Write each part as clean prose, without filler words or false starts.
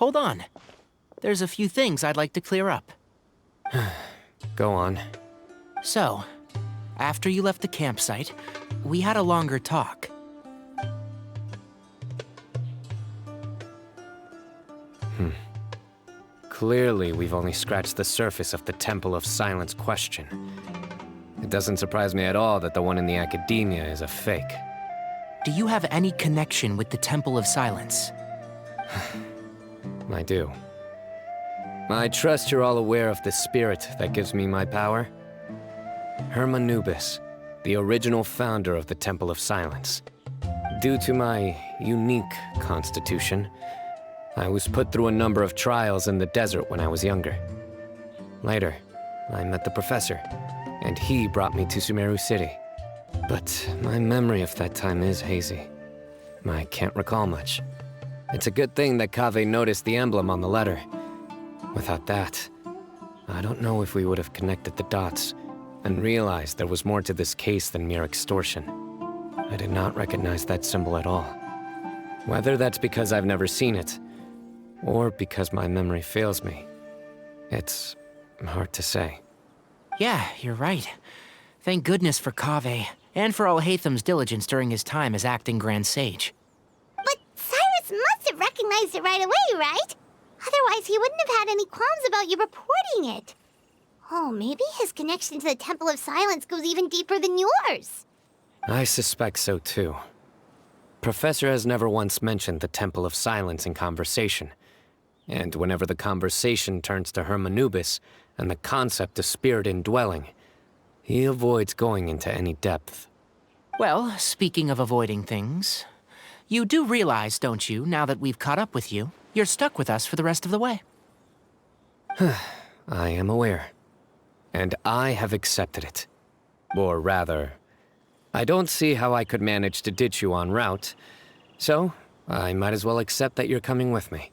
hold on. There's a few things I'd like to clear up. Go on. So, after you left the campsite, we had a longer talk. Clearly, we've only scratched the surface of the Temple of Silence question. It doesn't surprise me at all that the one in the academia is a fake. Do you have any connection with the Temple of Silence? I do. I trust you're all aware of the spirit that gives me my power. Hermanubis, the original founder of the Temple of Silence. Due to my unique constitution, I was put through a number of trials in the desert when I was younger. Later, I met the professor, and he brought me to Sumeru City. But my memory of that time is hazy. I can't recall much. It's a good thing that Kaveh noticed the emblem on the letter. Without that, I don't know if we would have connected the dots and realized there was more to this case than mere extortion. I did not recognize that symbol at all. Whether that's because I've never seen it, or because my memory fails me, it's hard to say. Yeah, you're right. Thank goodness for Kaveh, and for Alhaitham's diligence during his time as acting Grand Sage. But Cyrus must have recognized it right away, right? Otherwise, he wouldn't have had any qualms about you reporting it. Oh, maybe his connection to the Temple of Silence goes even deeper than yours. I suspect so too. Professor has never once mentioned the Temple of Silence in conversation. And whenever the conversation turns to Hermanubis and the concept of spirit indwelling, he avoids going into any depth. Well, speaking of avoiding things, you do realize, don't you, now that we've caught up with you, you're stuck with us for the rest of the way. I am aware. And I have accepted it. Or rather, I don't see how I could manage to ditch you en route, so I might as well accept that you're coming with me.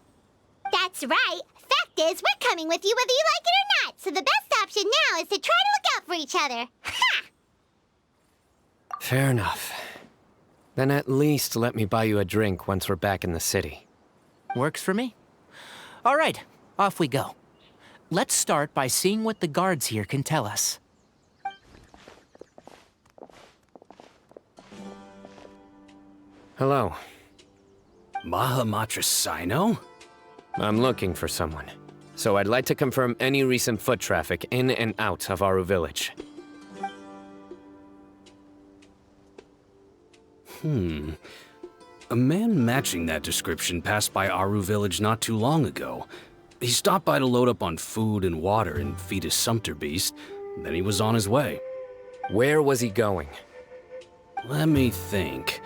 That's right. Fact is, we're coming with you whether you like it or not, so the best option now is to try to look out for each other. Ha! Fair enough. Then at least let me buy you a drink once we're back in the city. Works for me. All right, off we go. Let's start by seeing what the guards here can tell us. Hello. 4.6 Cyno? I'm looking for someone. So I'd like to confirm any recent foot traffic in and out of Aru village. A man matching that description passed by Aru village not too long ago. He stopped by to load up on food and water and feed his sumpter beast, then he was on his way. Where was he going? Let me think.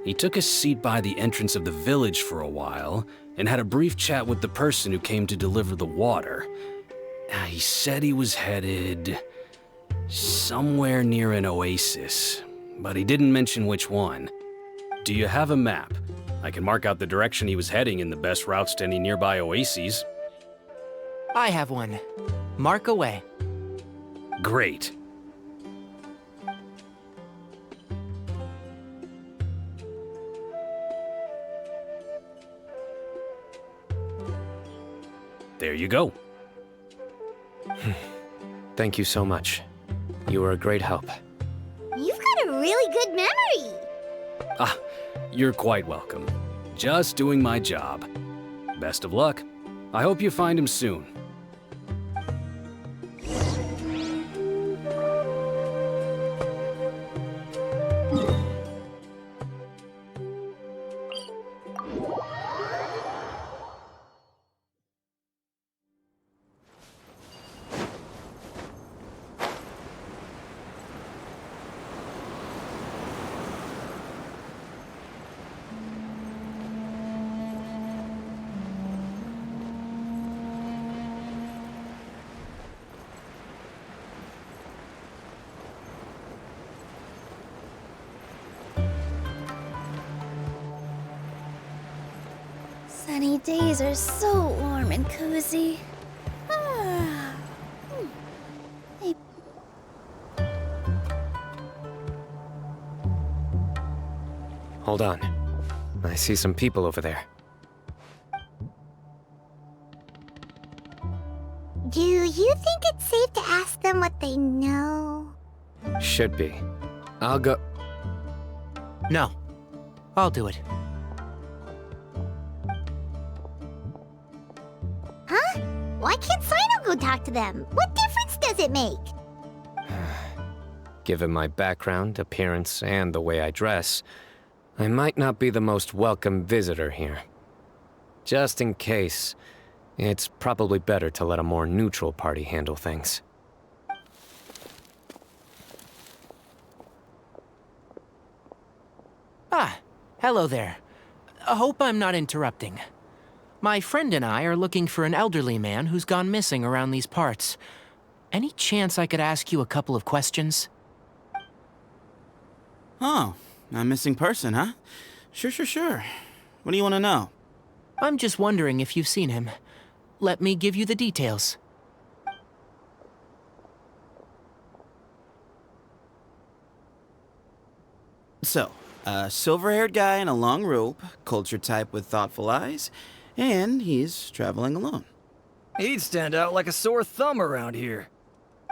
He took a seat by the entrance of the village for a while, and had a brief chat with the person who came to deliver the water. He said he was headed somewhere near an oasis, but he didn't mention which one. Do you have a map? I can mark out the direction he was heading and the best routes to any nearby oases. I have one. Mark away. Great. There you go. Thank you so much. You were a great help. You've got a really good memory. You're quite welcome. Just doing my job. Best of luck. I hope you find him soon. Sunny days are so warm and cozy. Hold on. I see some people over there. Do you think it's safe to ask them what they know? Should be. I'll go. No. I'll do it. Huh? Why can't Cyno go talk to them? What difference does it make? Given my background, appearance, and the way I dress, I might not be the most welcome visitor here. Just in case, it's probably better to let a more neutral party handle things. Ah, hello there. I hope I'm not interrupting. My friend and I are looking for an elderly man who's gone missing around these parts. Any chance I could ask you a couple of questions? Oh, a missing person, huh? Sure. What do you want to know? I'm just wondering if you've seen him. Let me give you the details. So, a silver-haired guy in a long robe, culture type with thoughtful eyes, and he's traveling alone. He'd stand out like a sore thumb around here.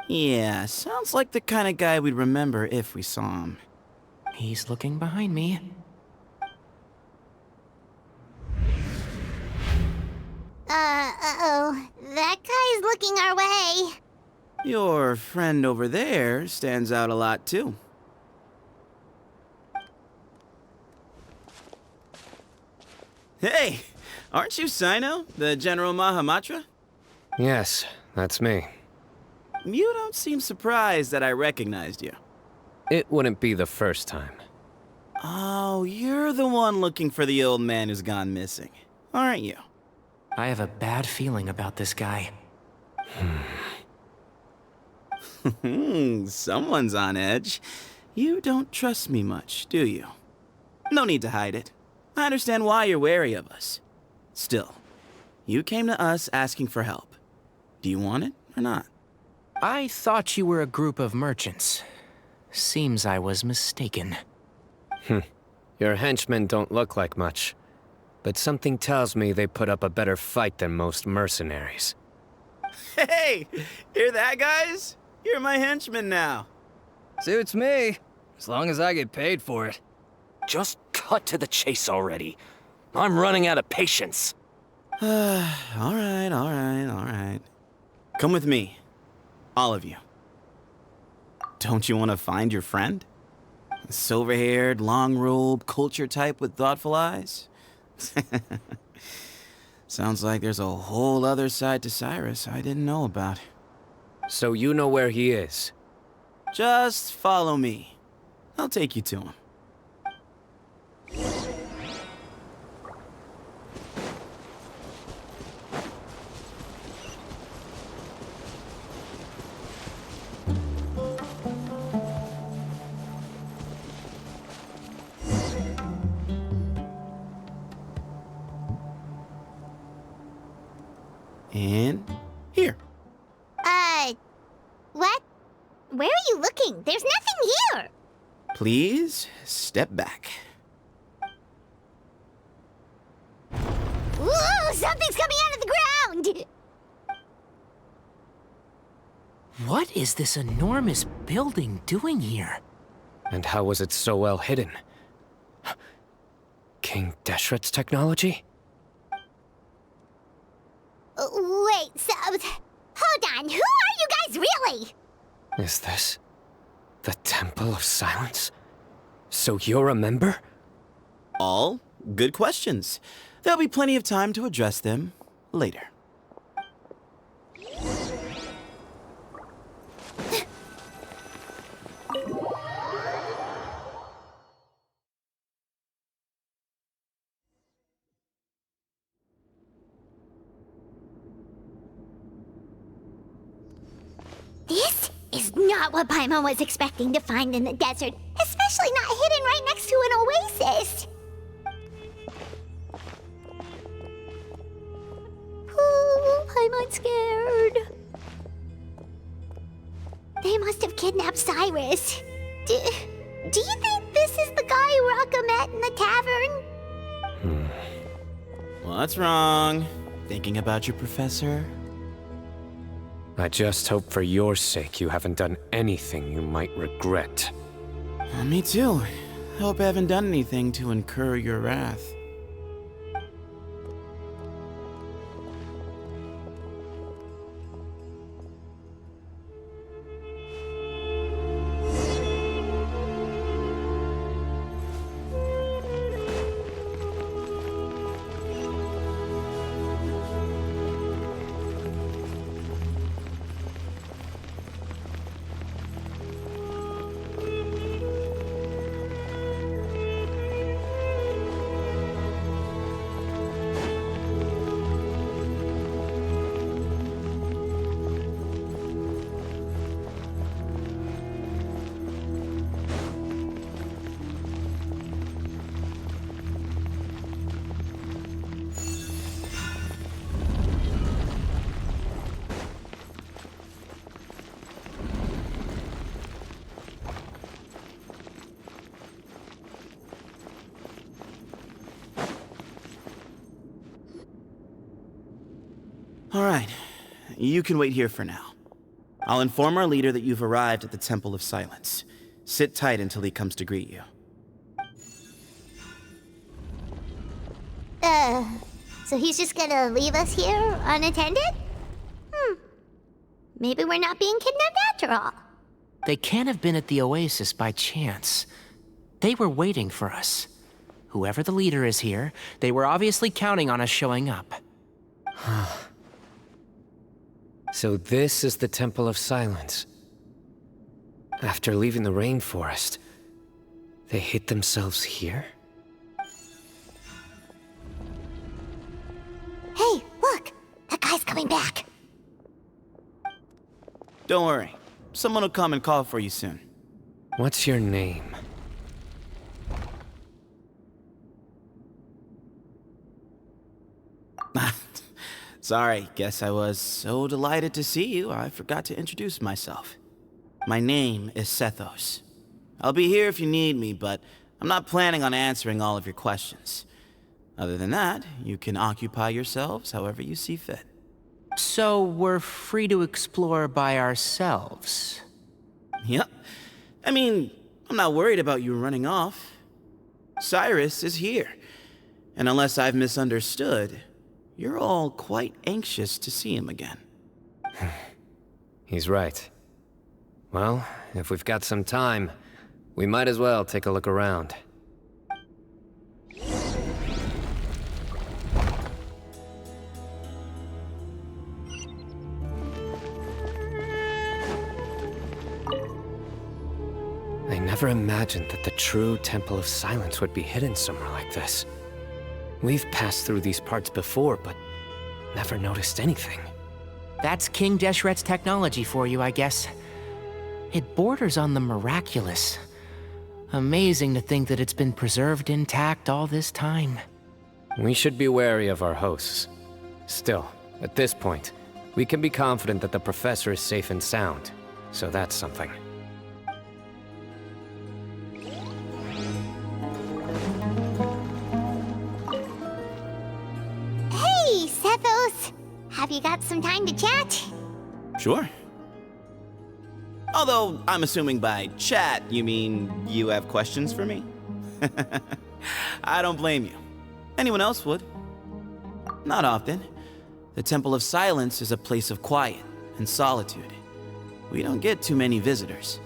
Yeah, sounds like the kind of guy we'd remember if we saw him. He's looking behind me. Uh-oh. That guy's looking our way. Your friend over there stands out a lot, too. Hey! Aren't you Cyno, the General Mahamatra? Yes, that's me. You don't seem surprised that I recognized you. It wouldn't be the first time. Oh, you're the one looking for the old man who's gone missing, aren't you? I have a bad feeling about this guy. Someone's on edge. You don't trust me much, do you? No need to hide it. I understand why you're wary of us. Still, you came to us asking for help. Do you want it or not? I thought you were a group of merchants. Seems I was mistaken. Your henchmen don't look like much, but something tells me they put up a better fight than most mercenaries. Hey! Hear that, guys? You're my henchmen now. Suits me, as long as I get paid for it. Just cut to the chase already. I'm running out of patience. All right. Come with me. All of you. Don't you want to find your friend? Silver-haired, long-robed, culture type with thoughtful eyes? Sounds like there's a whole other side to Cyrus I didn't know about. So you know where he is? Just follow me. I'll take you to him. And here. What? Where are you looking? There's nothing here. Please step back. Ooh, something's coming out of the ground! What is this enormous building doing here? And how was it so well hidden? King Deshret's technology? Wait, so... Hold on, who are you guys really? Is this the Temple of Silence? So you're a member? All good questions. There'll be plenty of time to address them later. This is not what Paimon was expecting to find in the desert, especially not hidden right next to an oasis. Ooh, Paimon's scared. They must have kidnapped Cyrus. Do you think this is the guy Rockin met in the tavern? What's wrong? Thinking about your professor? I just hope for your sake you haven't done anything you might regret. Me too. I hope I haven't done anything to incur your wrath. All right, you can wait here for now. I'll inform our leader that you've arrived at the Temple of Silence. Sit tight until he comes to greet you. So he's just gonna leave us here unattended? Maybe we're not being kidnapped after all. They can't have been at the Oasis by chance. They were waiting for us. Whoever the leader is here, they were obviously counting on us showing up. So this is the Temple of Silence. After leaving the rainforest, they hid themselves here? Hey, look! That guy's coming back. Don't worry. Someone will come and call for you soon. What's your name? Sorry, guess I was so delighted to see you, I forgot to introduce myself. My name is Sethos. I'll be here if you need me, but I'm not planning on answering all of your questions. Other than that, you can occupy yourselves however you see fit. So we're free to explore by ourselves. Yep. I mean, I'm not worried about you running off. Cyrus is here. And unless I've misunderstood, you're all quite anxious to see him again. He's right. Well, if we've got some time, we might as well take a look around. I never imagined that the true Temple of Silence would be hidden somewhere like this. We've passed through these parts before, but never noticed anything. That's King Deshret's technology for you, I guess. It borders on the miraculous. Amazing to think that it's been preserved intact all this time. We should be wary of our hosts. Still, at this point, we can be confident that the professor is safe and sound, so that's something. Hey, Sethos! Have you got some time to chat? Sure. Although, I'm assuming by chat, you mean you have questions for me? I don't blame you. Anyone else would. Not often. The Temple of Silence is a place of quiet and solitude. We don't get too many visitors.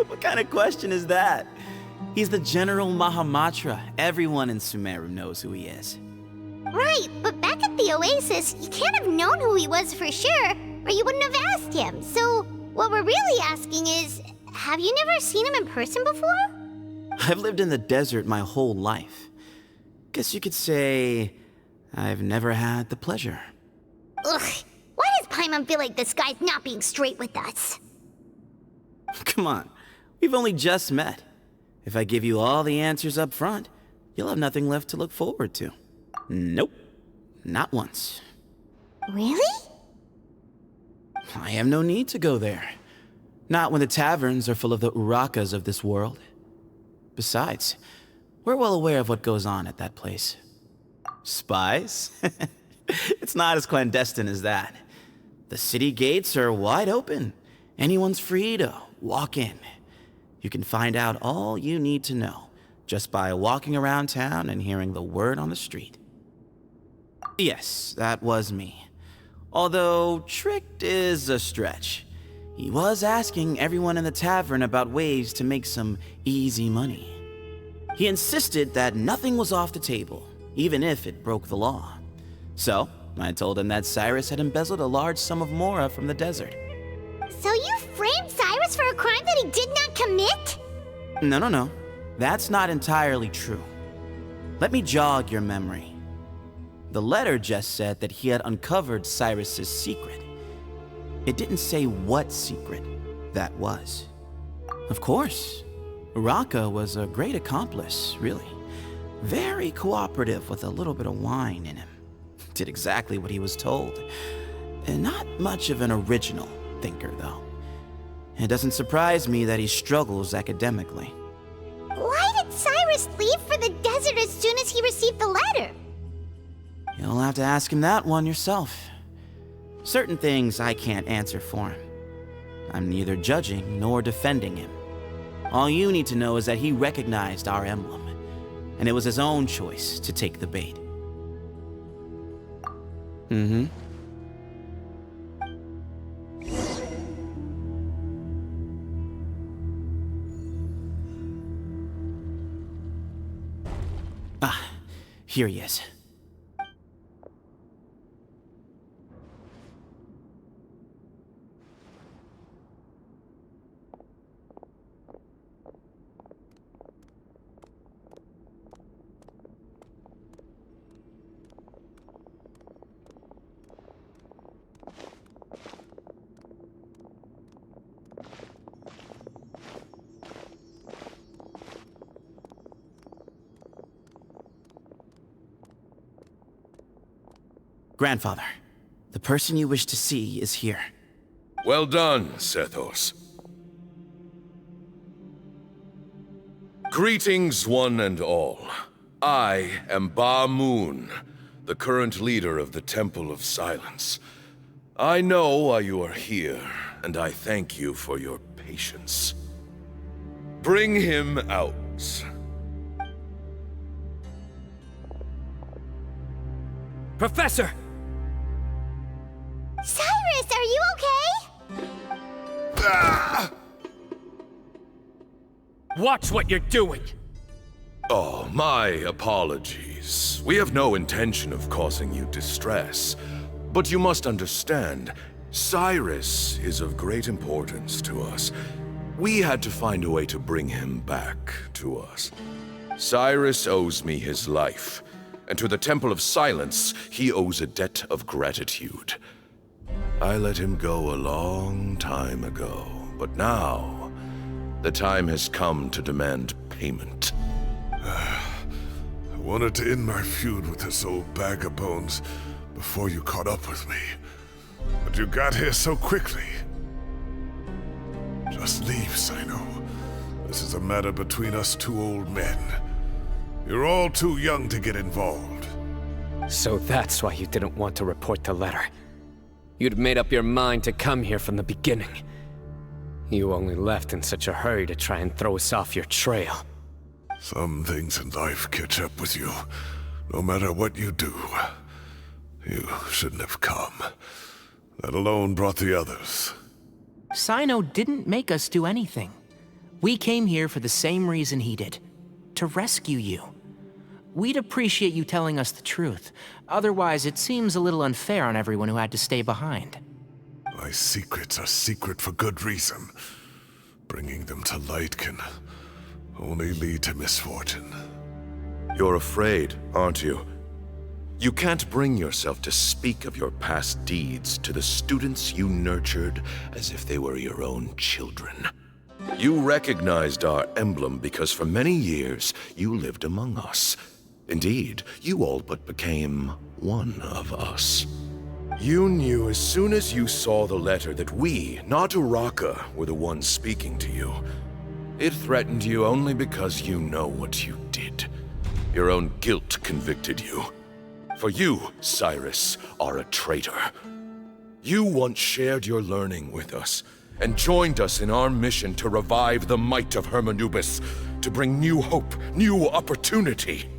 What kind of question is that? He's the General Mahamatra. Everyone in Sumeru knows who he is. Right, but back at the Oasis, you can't have known who he was for sure, or you wouldn't have asked him. So, what we're really asking is, have you never seen him in person before? I've lived in the desert my whole life. Guess you could say I've never had the pleasure. Ugh, why does Paimon feel like this guy's not being straight with us? Come on, we've only just met. If I give you all the answers up front, you'll have nothing left to look forward to. Nope, not once. Really? I have no need to go there. Not when the taverns are full of the urakas of this world. Besides, we're well aware of what goes on at that place. Spies? It's not as clandestine as that. The city gates are wide open. Anyone's free to walk in. You can find out all you need to know just by walking around town and hearing the word on the street. Yes, that was me. Although tricked is a stretch. He was asking everyone in the tavern about ways to make some easy money. He insisted that nothing was off the table, even if it broke the law. So, I told him that Cyrus had embezzled a large sum of mora from the desert. So you framed Cyrus for a crime that he did not commit? No. That's not entirely true. Let me jog your memory. The letter just said that he had uncovered Cyrus's secret. It didn't say what secret that was. Of course, Rocca was a great accomplice, really. Very cooperative with a little bit of wine in him. Did exactly what he was told. And not much of an original thinker, though. It doesn't surprise me that he struggles academically. Why did Cyrus leave for the desert as soon as he received the letter? You'll have to ask him that one yourself. Certain things I can't answer for him. I'm neither judging nor defending him. All you need to know is that he recognized our emblem, and it was his own choice to take the bait. Here he is. Grandfather, the person you wish to see is here. Well done, Sethos. Greetings, one and all. I am Ba Moon, the current leader of the Temple of Silence. I know why you are here, and I thank you for your patience. Bring him out. Professor! Cyrus, are you okay? Ah! Watch what you're doing! Oh, my apologies. We have no intention of causing you distress. But you must understand, Cyrus is of great importance to us. We had to find a way to bring him back to us. Cyrus owes me his life, and to the Temple of Silence, he owes a debt of gratitude. I let him go a long time ago, but now, the time has come to demand payment. I wanted to end my feud with this old bag of bones before you caught up with me. But you got here so quickly. Just leave, Cyno. This is a matter between us two old men. You're all too young to get involved. So that's why you didn't want to report the letter. You'd made up your mind to come here from the beginning. You only left in such a hurry to try and throw us off your trail. Some things in life catch up with you, no matter what you do. You shouldn't have come. That alone brought the others. Cyno didn't make us do anything. We came here for the same reason he did. To rescue you. We'd appreciate you telling us the truth. Otherwise, it seems a little unfair on everyone who had to stay behind. My secrets are secret for good reason. Bringing them to light can only lead to misfortune. You're afraid, aren't you? You can't bring yourself to speak of your past deeds to the students you nurtured as if they were your own children. You recognized our emblem because for many years you lived among us. Indeed, you all but became one of us. You knew as soon as you saw the letter that we, not Uraka, were the ones speaking to you. It threatened you only because you know what you did. Your own guilt convicted you. For you, Cyrus, are a traitor. You once shared your learning with us, and joined us in our mission to revive the might of Hermanubis, to bring new hope, new opportunity.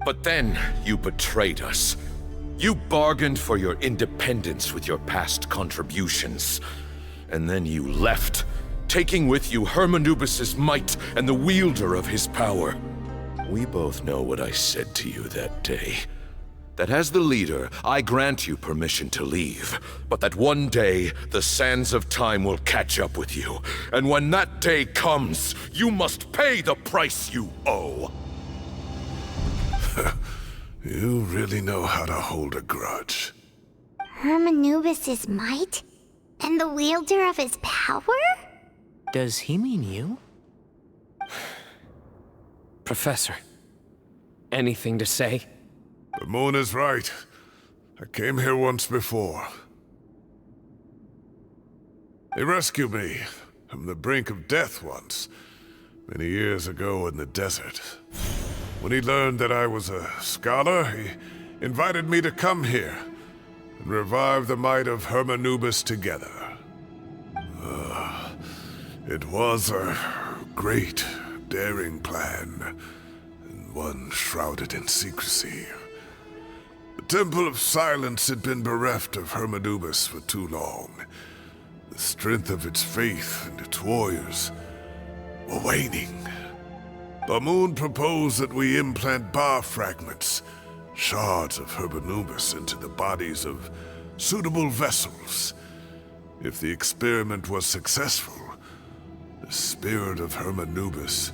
But then you betrayed us. You bargained for your independence with your past contributions. And then you left, taking with you Hermanubis' might and the wielder of his power. We both know what I said to you that day. That as the leader, I grant you permission to leave, but that one day, the sands of time will catch up with you. And when that day comes, you must pay the price you owe. You really know how to hold a grudge. Hermanubis' might? And the wielder of his power? Does he mean you? Professor, anything to say? The moon is right. I came here once before. He rescued me from the brink of death once, many years ago in the desert. When he learned that I was a scholar, he invited me to come here and revive the might of Hermanubis together. It was a great, daring plan, and one shrouded in secrecy. The Temple of Silence had been bereft of Hermanubis for too long. The strength of its faith and its warriors were waning. Bamoon proposed that we implant bar fragments, shards of Hermanubis, into the bodies of suitable vessels. If the experiment was successful, the spirit of Hermanubis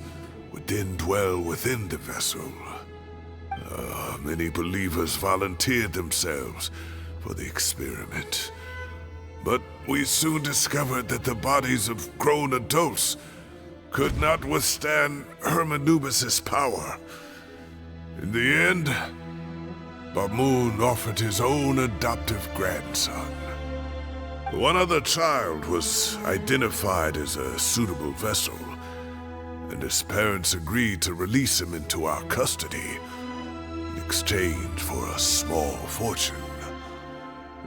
would then dwell within the vessel. Many believers volunteered themselves for the experiment. But we soon discovered that the bodies of grown adults could not withstand Hermanubis' power. In the end, Bamoon offered his own adoptive grandson. One other child was identified as a suitable vessel, and his parents agreed to release him into our custody in exchange for a small fortune.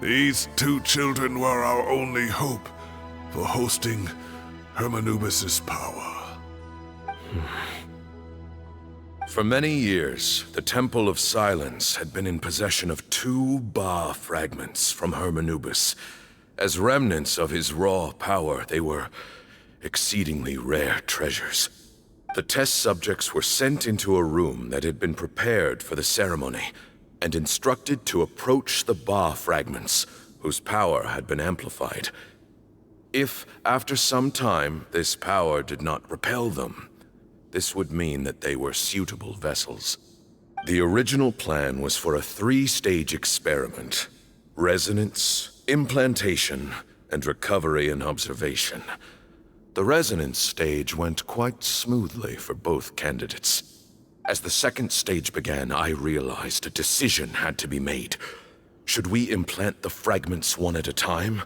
These two children were our only hope for hosting Hermanubis' power. For many years, the Temple of Silence had been in possession of 2 Ba fragments from Hermanubis. As remnants of his raw power, they were exceedingly rare treasures. The test subjects were sent into a room that had been prepared for the ceremony, and instructed to approach the Ba fragments, whose power had been amplified. If, after some time, this power did not repel them, this would mean that they were suitable vessels. The original plan was for a 3-stage experiment: resonance, implantation, and recovery and observation. The resonance stage went quite smoothly for both candidates. As the 2nd stage began, I realized a decision had to be made. Should we implant the fragments one at a time?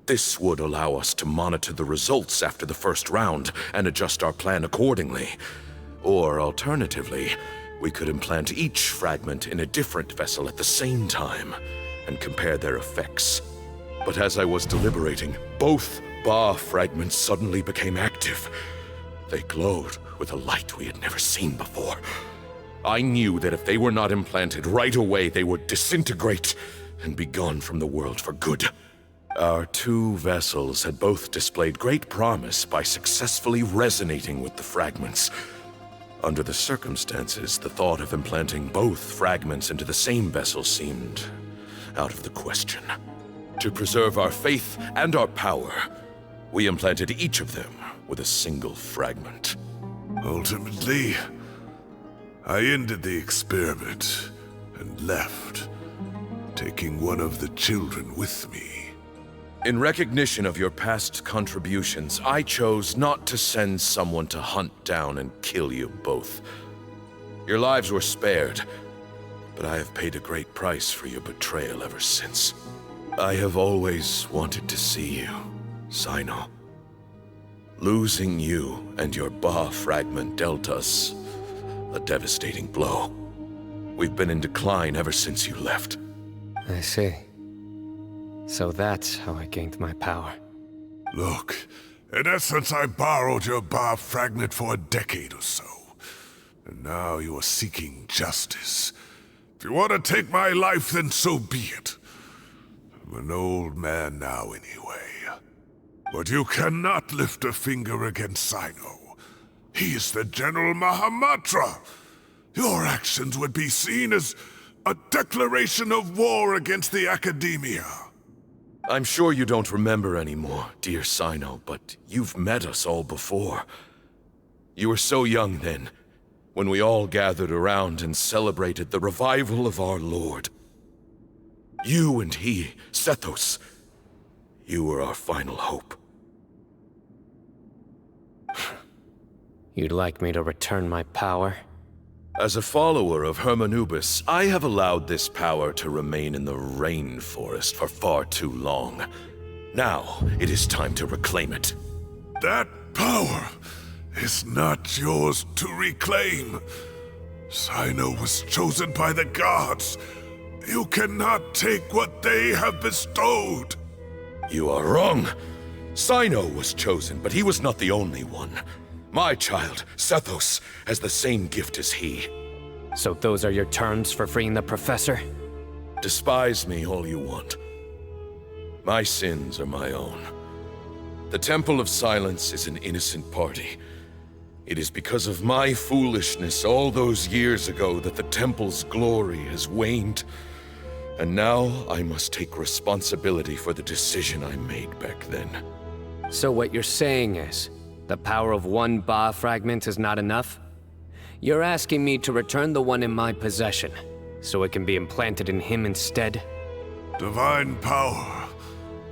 This would allow us to monitor the results after the first round and adjust our plan accordingly. Or alternatively, we could implant each fragment in a different vessel at the same time and compare their effects. But as I was deliberating, both Ba fragments suddenly became active. They glowed with a light we had never seen before. I knew that if they were not implanted right away, they would disintegrate and be gone from the world for good. Our 2 vessels had both displayed great promise by successfully resonating with the fragments. Under the circumstances, the thought of implanting both fragments into the same vessel seemed out of the question. To preserve our faith and our power, we implanted each of them with a single fragment. Ultimately, I ended the experiment and left, taking one of the children with me. In recognition of your past contributions, I chose not to send someone to hunt down and kill you both. Your lives were spared, but I have paid a great price for your betrayal ever since. I have always wanted to see you, Cyno. Losing you and your Ba fragment dealt us a devastating blow. We've been in decline ever since you left. I see. So that's how I gained my power. Look, in essence, I borrowed your bar fragment for a decade or so. And now you are seeking justice. If you want to take my life, then so be it. I'm an old man now anyway. But you cannot lift a finger against Cyno. He is the General Mahamatra. Your actions would be seen as a declaration of war against the Academia. I'm sure you don't remember anymore, dear Cyno, but you've met us all before. You were so young then, when we all gathered around and celebrated the revival of our Lord. You and he, Sethos, you were our final hope. You'd like me to return my power? As a follower of Hermanubis, I have allowed this power to remain in the rainforest for far too long. Now, it is time to reclaim it. That power is not yours to reclaim. Cyno was chosen by the gods. You cannot take what they have bestowed. You are wrong. Cyno was chosen, but he was not the only one. My child, Sethos, has the same gift as he. So those are your terms for freeing the professor? Despise me all you want. My sins are my own. The Temple of Silence is an innocent party. It is because of my foolishness all those years ago that the Temple's glory has waned. And now I must take responsibility for the decision I made back then. So what you're saying is, the power of one Ba fragment is not enough? You're asking me to return the one in my possession, so it can be implanted in him instead? Divine power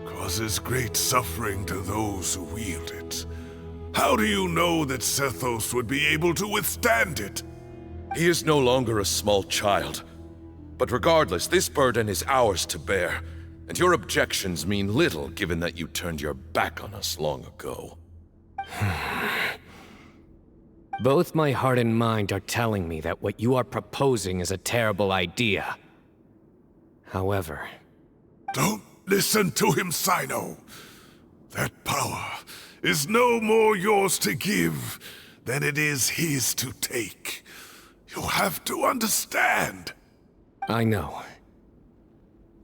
causes great suffering to those who wield it. How do you know that Sethos would be able to withstand it? He is no longer a small child. But regardless, this burden is ours to bear, and your objections mean little given that you turned your back on us long ago. Both my heart and mind are telling me that what you are proposing is a terrible idea. However... Don't listen to him, Cyno. That power is no more yours to give than it is his to take. You have to understand. I know.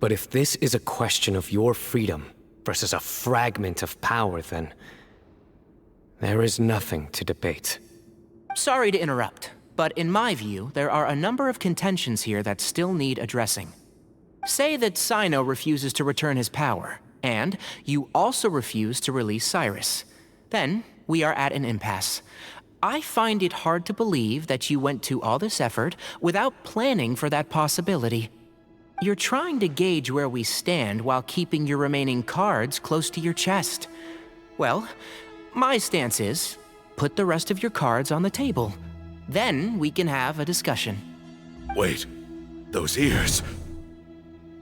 But if this is a question of your freedom versus a fragment of power, then... there is nothing to debate. Sorry to interrupt, but in my view, there are a number of contentions here that still need addressing. Say that Cyno refuses to return his power, and you also refuse to release Cyrus. Then, we are at an impasse. I find it hard to believe that you went to all this effort without planning for that possibility. You're trying to gauge where we stand while keeping your remaining cards close to your chest. Well, my stance is, put the rest of your cards on the table. Then we can have a discussion. Wait, those ears...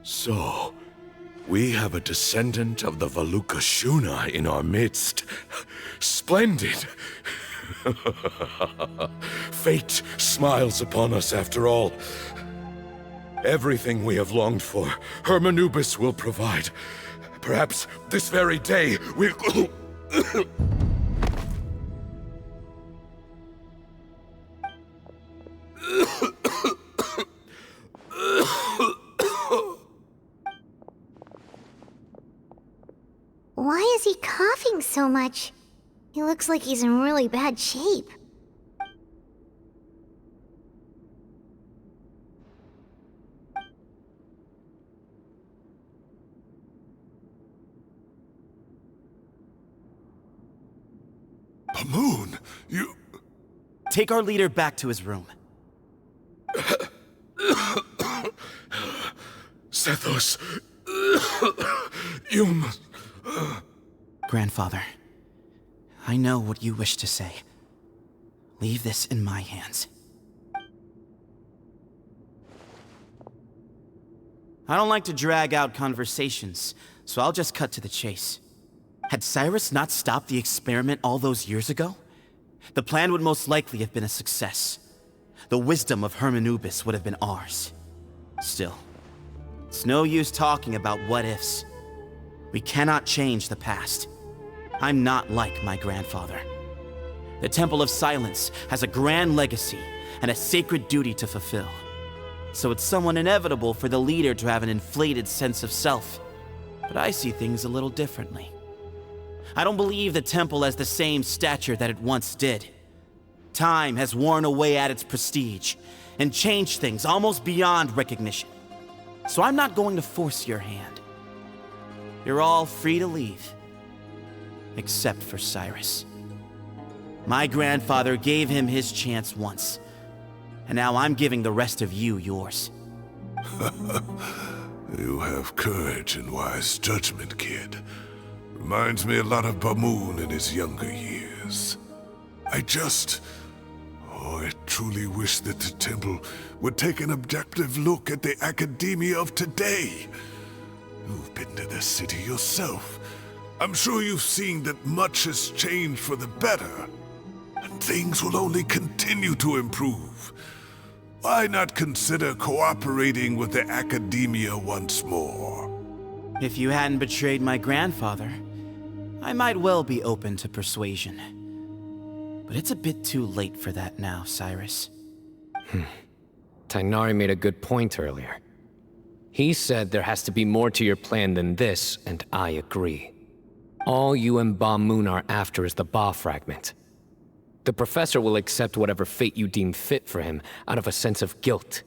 So, we have a descendant of the Valukashuna in our midst. Splendid! Fate smiles upon us after all. Everything we have longed for, Hermanubis will provide. Perhaps this very day we'll... Why is he coughing so much? He looks like he's in really bad shape. Pamoon, you... Take our leader back to his room. Sethos, you must... Grandfather, I know what you wish to say. Leave this in my hands. I don't like to drag out conversations, so I'll just cut to the chase. Had Cyrus not stopped the experiment all those years ago, the plan would most likely have been a success. the wisdom of Hermanubis would have been ours. Still, it's no use talking about what-ifs. We cannot change the past. I'm not like my grandfather. The Temple of Silence has a grand legacy and a sacred duty to fulfill. So it's somewhat inevitable for the leader to have an inflated sense of self. But I see things a little differently. I don't believe the temple has the same stature that it once did. Time has worn away at its prestige and changed things almost beyond recognition. So I'm not going to force your hand. You're all free to leave. Except for Cyrus. My grandfather gave him his chance once, and now I'm giving the rest of you yours. You have courage and wise judgment, kid. Reminds me a lot of Bamoon in his younger years. I truly wish that the temple would take an objective look at the academia of today. You've been to the city yourself. I'm sure you've seen that much has changed for the better, and things will only continue to improve. Why not consider cooperating with the academia once more? If you hadn't betrayed my grandfather, I might well be open to persuasion. But it's a bit too late for that now, Cyrus. Tighnari made a good point earlier. He said there has to be more to your plan than this, and I agree. All you and Bamoon are after is the Ba fragment. The professor will accept whatever fate you deem fit for him out of a sense of guilt.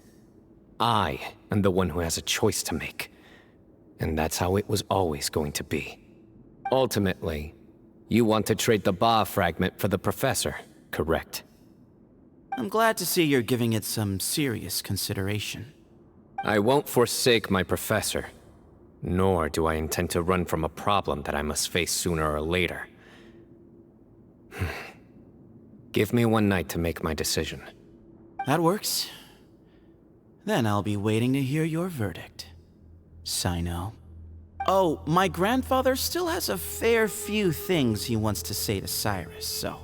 I am the one who has a choice to make. And that's how it was always going to be. Ultimately, you want to trade the Ba fragment for the professor, correct? I'm glad to see you're giving it some serious consideration. I won't forsake my professor, nor do I intend to run from a problem that I must face sooner or later. Give me one night to make my decision. That works. Then I'll be waiting to hear your verdict, Cyno. Oh, my grandfather still has a fair few things he wants to say to Cyrus, so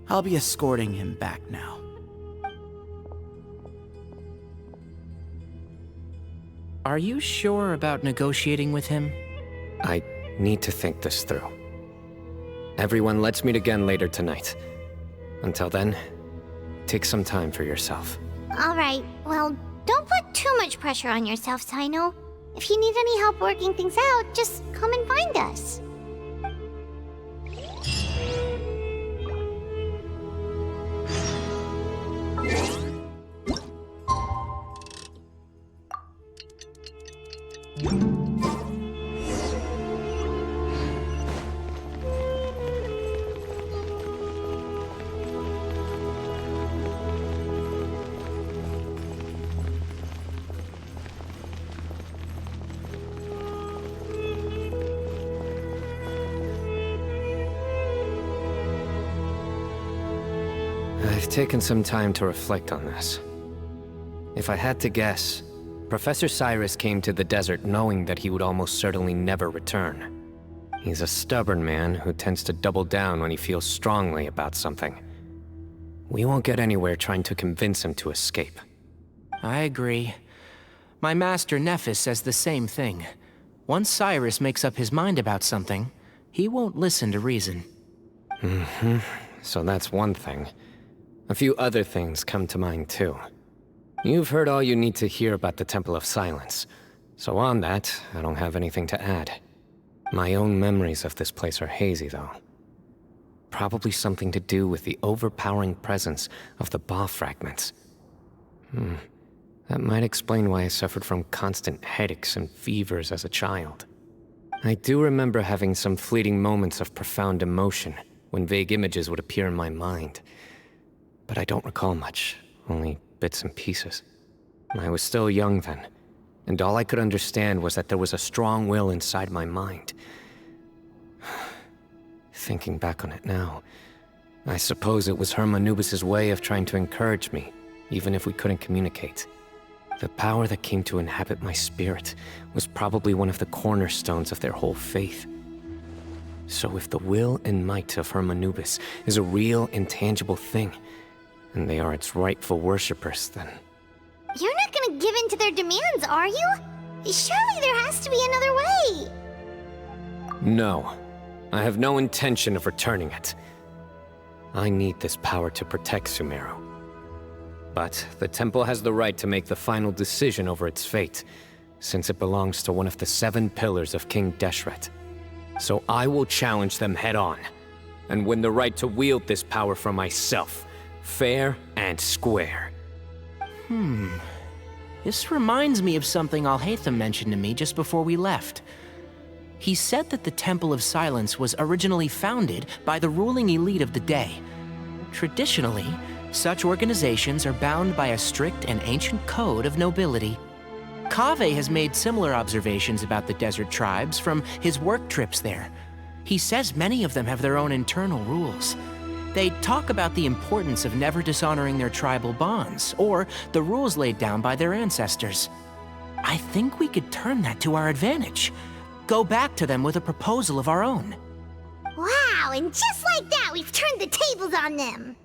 I'll be escorting him back now. Are you sure about negotiating with him? I need to think this through. Everyone, let's meet again later tonight. Until then, take some time for yourself. Alright, well, don't put too much pressure on yourself, Cyno. If you need any help working things out, just come and find us. I've taken some time to reflect on this. If I had to guess, Professor Cyrus came to the desert knowing that he would almost certainly never return. He's a stubborn man who tends to double down when he feels strongly about something. We won't get anywhere trying to convince him to escape. I agree. My master Nephis says the same thing. Once Cyrus makes up his mind about something, he won't listen to reason. So that's one thing. A few other things come to mind too. You've heard all you need to hear about the Temple of Silence, so on that, I don't have anything to add. My own memories of this place are hazy though. Probably something to do with the overpowering presence of the Ba fragments. That might explain why I suffered from constant headaches and fevers as a child. I do remember having some fleeting moments of profound emotion when vague images would appear in my mind. But I don't recall much, only bits and pieces. I was still young then, and all I could understand was that there was a strong will inside my mind. Thinking back on it now, I suppose it was Hermanubis' way of trying to encourage me, even if we couldn't communicate. The power that came to inhabit my spirit was probably one of the cornerstones of their whole faith. So if the will and might of Hermanubis is a real, intangible thing, and they are its rightful worshippers, then... You're not gonna give in to their demands, are you? Surely there has to be another way! No. I have no intention of returning it. I need this power to protect Sumeru. But the temple has the right to make the final decision over its fate, since it belongs to one of the 7 pillars of King Deshret. So I will challenge them head-on, and win the right to wield this power for myself, fair and square. This reminds me of something Alhaitham mentioned to me just before we left. He said that the Temple of Silence was originally founded by the ruling elite of the day. Traditionally, such organizations are bound by a strict and ancient code of nobility. Kaveh has made similar observations about the desert tribes from his work trips there. He says many of them have their own internal rules. They talk about the importance of never dishonoring their tribal bonds, or the rules laid down by their ancestors. I think we could turn that to our advantage. Go back to them with a proposal of our own. Wow, and just like that, we've turned the tables on them!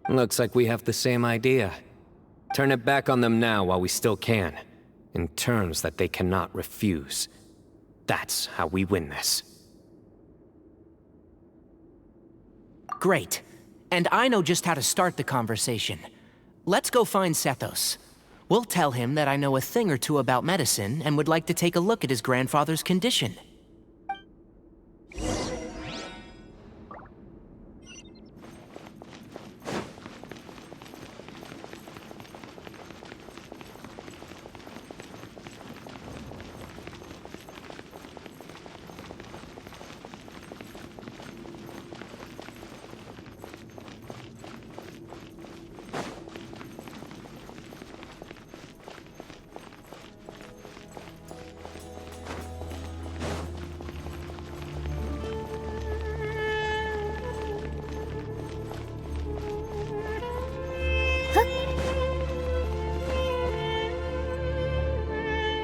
Looks like we have the same idea. Turn it back on them now while we still can, in terms that they cannot refuse. That's how we win this. Great. And I know just how to start the conversation. Let's go find Sethos. We'll tell him that I know a thing or two about medicine and would like to take a look at his grandfather's condition.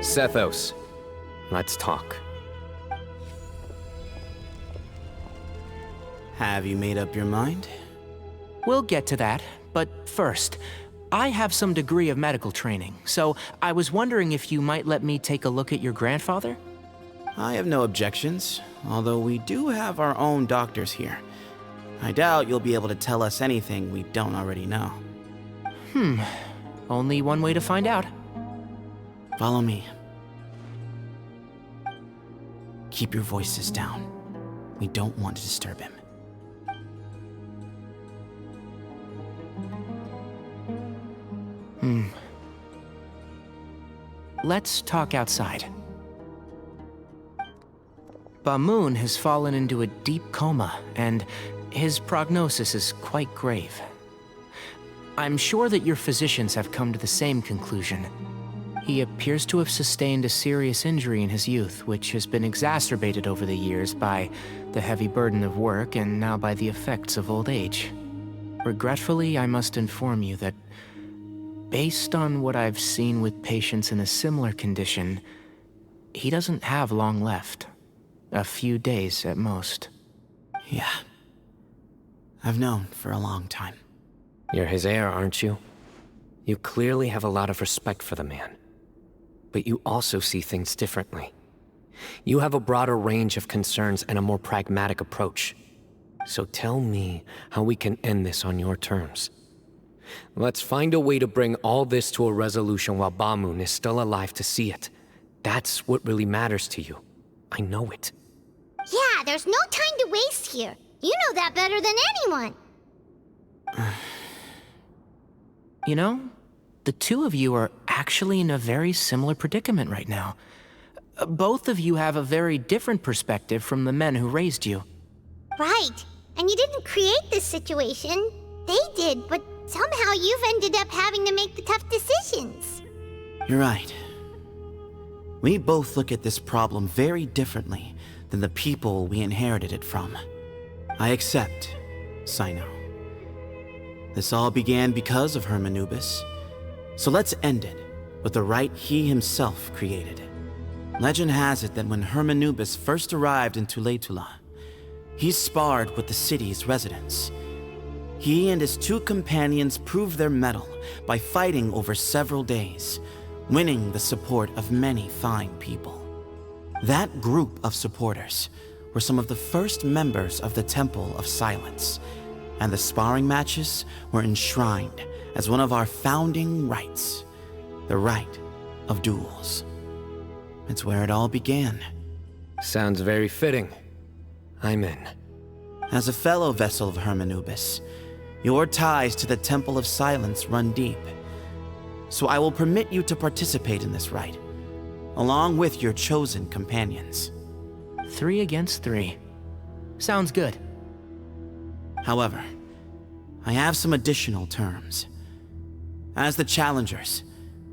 Sethos, let's talk. Have you made up your mind? We'll get to that, but first, I have some degree of medical training, so I was wondering if you might let me take a look at your grandfather? I have no objections, although we do have our own doctors here. I doubt you'll be able to tell us anything we don't already know. Only one way to find out. Follow me. Keep your voices down. We don't want to disturb him. Let's talk outside. Bamoon has fallen into a deep coma, and his prognosis is quite grave. I'm sure that your physicians have come to the same conclusion. He appears to have sustained a serious injury in his youth, which has been exacerbated over the years by the heavy burden of work and now by the effects of old age. Regretfully, I must inform you that, based on what I've seen with patients in a similar condition, he doesn't have long left. A few days at most. Yeah. I've known for a long time. You're his heir, aren't you? You clearly have a lot of respect for the man. But you also see things differently. You have a broader range of concerns and a more pragmatic approach. So tell me how we can end this on your terms. Let's find a way to bring all this to a resolution while Bamoon is still alive to see it. That's what really matters to you. I know it. Yeah, there's no time to waste here. You know that better than anyone. You know, the two of you are actually in a very similar predicament right now. Both of you have a very different perspective from the men who raised you. Right. And you didn't create this situation. They did, but somehow you've ended up having to make the tough decisions. You're right. We both look at this problem very differently than the people we inherited it from. I accept, Cyno. This all began because of Hermanubis. So let's end it with the rite he himself created. Legend has it that when Hermanubis first arrived in Tuletula, he sparred with the city's residents. He and his 2 companions proved their mettle by fighting over several days, winning the support of many fine people. That group of supporters were some of the first members of the Temple of Silence, and the sparring matches were enshrined as one of our founding rights, the right of duels. It's where it all began. Sounds very fitting. I'm in. As a fellow vessel of Hermanubis, your ties to the Temple of Silence run deep. So I will permit you to participate in this rite, along with your chosen companions. 3 against 3. Sounds good. However, I have some additional terms. As the challengers,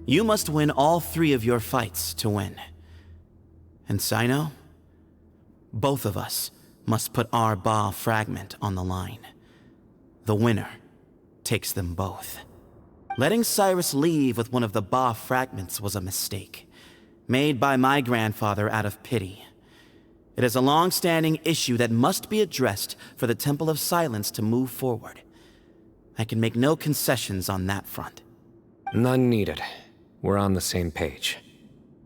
you must win all 3 of your fights to win. And Cyno, both of us must put our Ba fragment on the line. The winner takes them both. Letting Cyrus leave with one of the Ba fragments was a mistake, made by my grandfather out of pity. It is a long-standing issue that must be addressed for the Temple of Silence to move forward. I can make no concessions on that front. None needed. We're on the same page.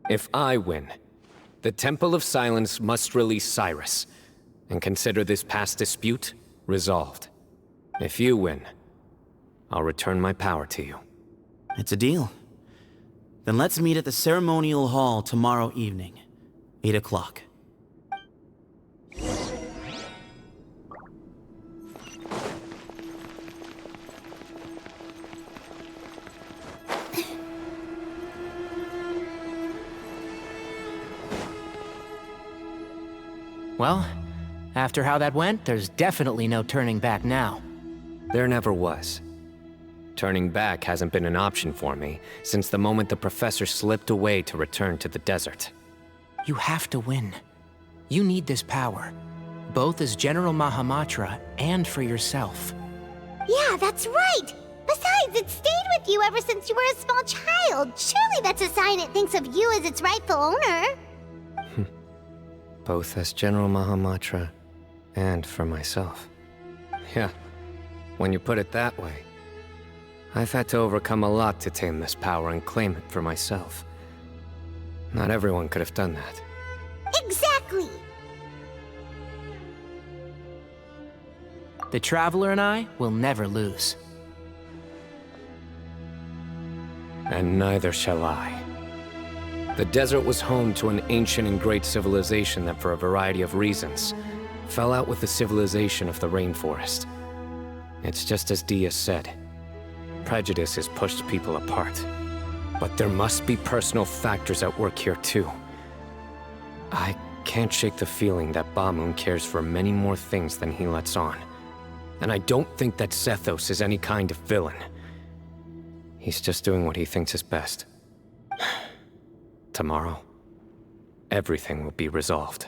If I win, the Temple of Silence must release Cyrus, and consider this past dispute resolved. If you win, I'll return my power to you. It's a deal. Then let's meet at the ceremonial hall tomorrow evening, 8 o'clock. Well, after how that went, there's definitely no turning back now. There never was. Turning back hasn't been an option for me since the moment the professor slipped away to return to the desert. You have to win. You need this power, both as General Mahamatra and for yourself. Yeah, that's right! Besides, it stayed with you ever since you were a small child. Surely that's a sign it thinks of you as its rightful owner. Both as General Mahamatra and for myself. Yeah, when you put it that way. I've had to overcome a lot to tame this power and claim it for myself. Not everyone could have done that. Exactly! The Traveler and I will never lose. And neither shall I. The desert was home to an ancient and great civilization that, for a variety of reasons, fell out with the civilization of the rainforest. It's just as Dia said. Prejudice has pushed people apart. But there must be personal factors at work here too. I can't shake the feeling that Bamoon cares for many more things than he lets on. And I don't think that Sethos is any kind of villain. He's just doing what he thinks is best. Tomorrow, everything will be resolved.